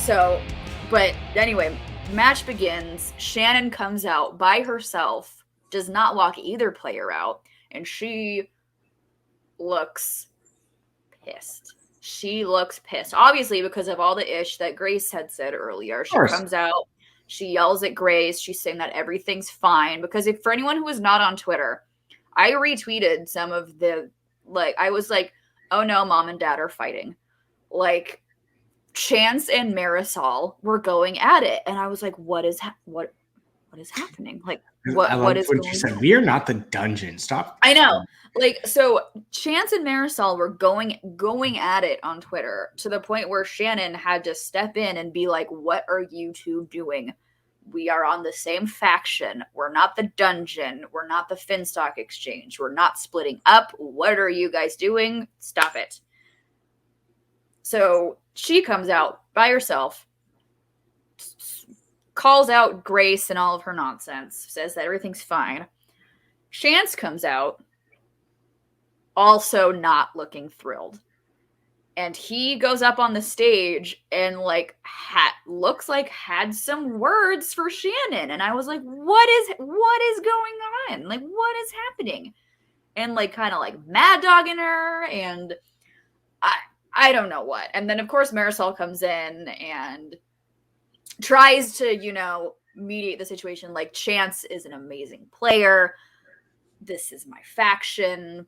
So, but anyway, match begins. Shannon comes out by herself, does not walk either player out, and she looks pissed. She looks pissed, obviously, because of all the ish that Grace had said earlier. She comes out, she yells at Grace. She's saying that everything's fine. Because if for anyone who is not on Twitter, I retweeted some of the, like, I was like, oh no, mom and dad are fighting. Like, Chance and Marisol were going at it, and I was like, what is happening? Like, what is going on? We are not the dungeon. Stop. I know. Like, so Chance and Marisol were going at it on Twitter to the point where Shannon had to step in and be like, what are you two doing? We are on the same faction. We're not the dungeon. We're not the Finstock Exchange. We're not splitting up. What are you guys doing? Stop it. So she comes out by herself, calls out Grace and all of her nonsense, says that everything's fine. Chance comes out, also not looking thrilled. And he goes up on the stage and like looks like had some words for Shannon. And I was like, what is going on? Like, what is happening? And like kind of like mad dogging her, and I don't know what. And then of course Marisol comes in and tries to, mediate the situation. Like, Chance is an amazing player. This is my faction.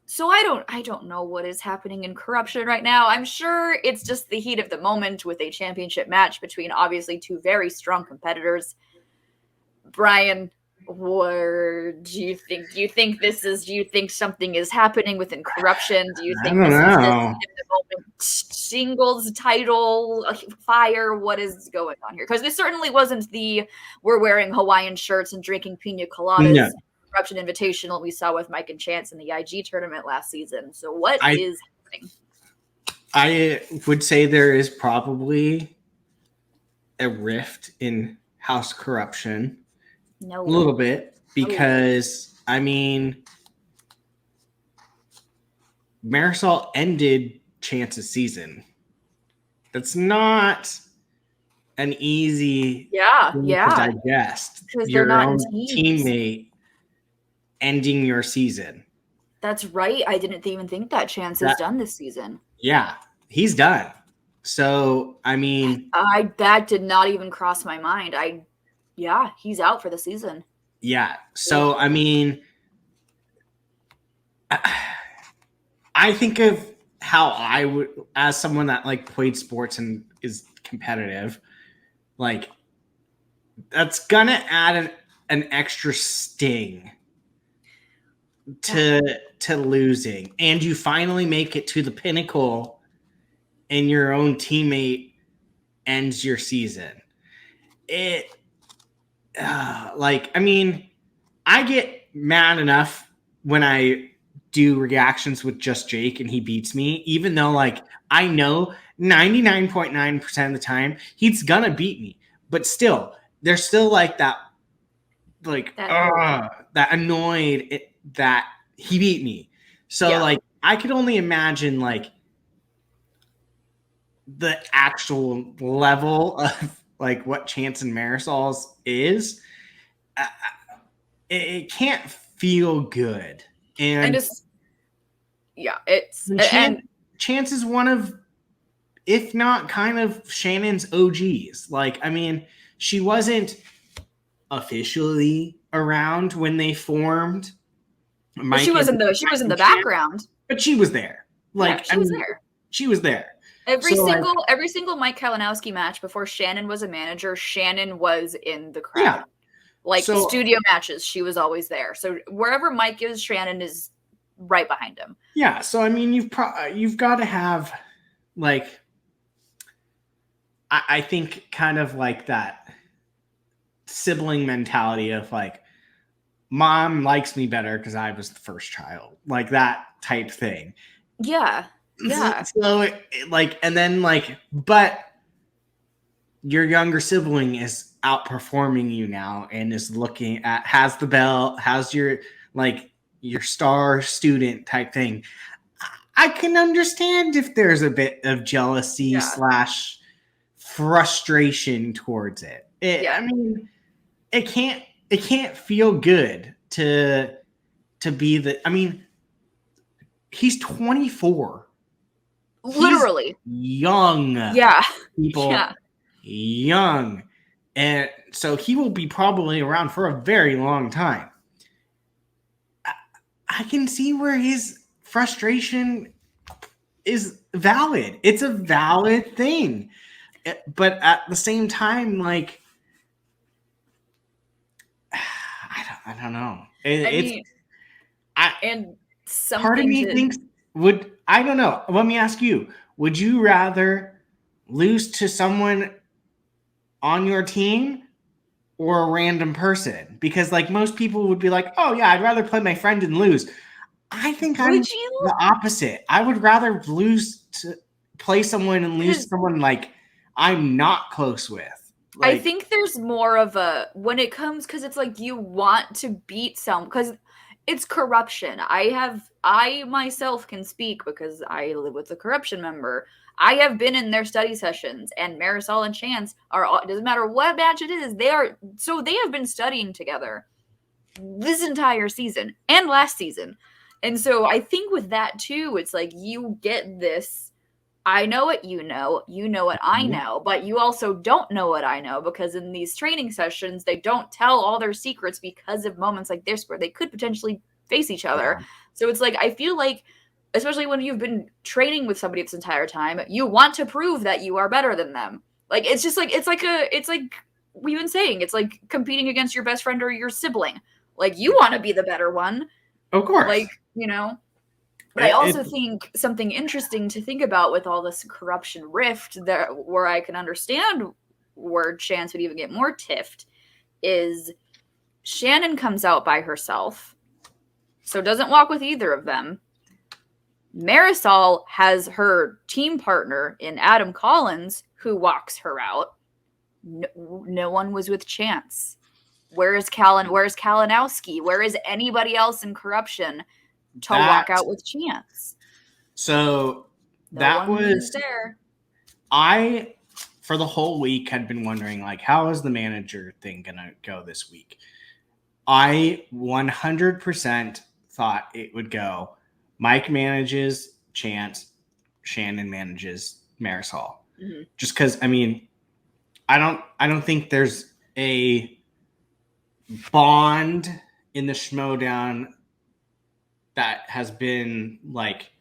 So I don't know what is happening in Korruption right now. I'm sure it's just the heat of the moment with a championship match between obviously two very strong competitors. Brian, what do you think? Do you think something is happening within Korruption? Do you think this is the heat of the moment singles title fire? What is going on here? Because this certainly wasn't we're wearing Hawaiian shirts and drinking pina coladas. No. Korruption Invitational we saw with Mike and Chance in the IG tournament last season. So what is happening? I would say there is probably a rift in House Korruption. No. A little bit, because I mean, Marisol ended Chance's season. That's not an easy thing to digest. Your own teammate ending your season. That's right. I didn't even think that Chance is done this season. Yeah, he's done. So, I mean, that did not even cross my mind. Yeah, he's out for the season. Yeah. So, I mean, I think of how I would, as someone that like played sports and is competitive, like that's gonna add an extra sting to losing. And you finally make it to the pinnacle and your own teammate ends your season. I mean, I get mad enough when I do reactions with just Jake and he beats me, even though like I know 99.9% of the time he's gonna beat me, but still there's still like that annoyed that he beat me. So like I could only imagine like the actual level of like what Chance and Marisol's is. It can't feel good. And Chance is one of, if not kind of Shannon's OGs. Like, I mean, she wasn't officially around when they formed. She was in the background, but she was there. Like, she was there. She was there. Every single Mike Kalinowski match before Shannon was a manager, Shannon was in the crowd. Yeah. Like studio matches, she was always there. So wherever Mike is, Shannon is right behind him. Yeah. So I mean, you've got to have like, I think kind of like that sibling mentality of like, mom likes me better because I was the first child, like that type thing. Yeah. Yeah. So and then but your younger sibling is outperforming you now and is has the belt, has your star student type thing. I can understand if there's a bit of jealousy frustration towards it. Yeah. I mean, it can't feel good to be the. I mean, he's 24. Literally. He's young. Yeah. People. Yeah. Young. And so he will be probably around for a very long time. I can see where his frustration is valid. It's a valid thing. But at the same time, like, I don't know. And something part of me thinks I don't know. Let me ask you, would you rather lose to someone on your team or a random person? Because like most people would be like, oh yeah, I'd rather play my friend and lose. I think I'm the opposite. I would rather lose to play someone and lose to someone like I'm not close with. Like, I think there's more of a, when it comes, because it's like you want to beat some, because it's corruption. I myself can speak because I live with a corruption member. I have been in their study sessions, and Marisol and Chance it doesn't matter what match it is, they have been studying together this entire season and last season. And so I think with that too, it's like you get this, I know what you know what I know, but you also don't know what I know, because in these training sessions, they don't tell all their secrets because of moments like this where they could potentially face each other. Yeah. So it's like, I feel like, especially when you've been training with somebody this entire time, you want to prove that you are better than them. Like, it's just like, it's like we've been saying, it's like competing against your best friend or your sibling. Like, you want to be the better one. Of course. Like, you know. But I also think something interesting to think about with all this corruption rift, where I can understand where Chance would even get more tiffed, is Shannon comes out by herself, so doesn't walk with either of them. Marisol has her team partner in Adam Collins, who walks her out. No one was with Chance. Where is Kalinowski? Where is anybody else in corruption to walk out with Chance? So that was there. I, for the whole week, had been wondering, like, how is the manager thing gonna go this week? I 100% thought it would go Mike manages Chance, Shannon manages Marisol. Mm-hmm. Just because, I mean, I don't think there's a bond in the Schmoedown that has been like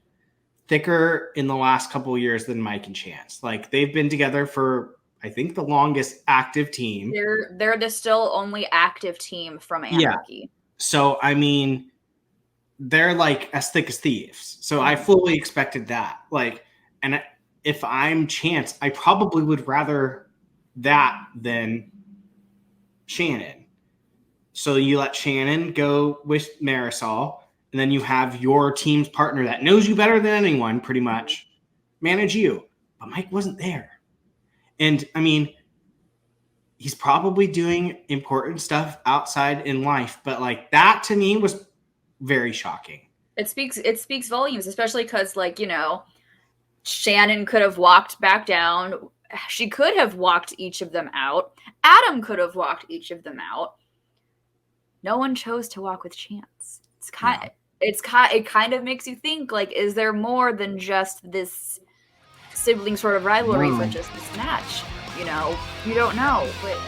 thicker in the last couple of years than Mike and Chance. Like, they've been together for, I think, the longest active team. They're the still only active team from Anarchy. Yeah. So I mean, they're like as thick as thieves. So I fully expected that. Like, and if I'm Chance, I probably would rather that than Shannon. So you let Shannon go with Marisol, and then you have your team's partner that knows you better than anyone, pretty much, manage you. But Mike wasn't there. And, I mean, he's probably doing important stuff outside in life. But, like, that to me was very shocking. It speaks volumes, especially because, like, you know, Shannon could have walked back down. She could have walked each of them out. Adam could have walked each of them out. No one chose to walk with Chance. It kind of makes you think, like, is there more than just this sibling sort of rivalry for just this match? You know, you don't know. But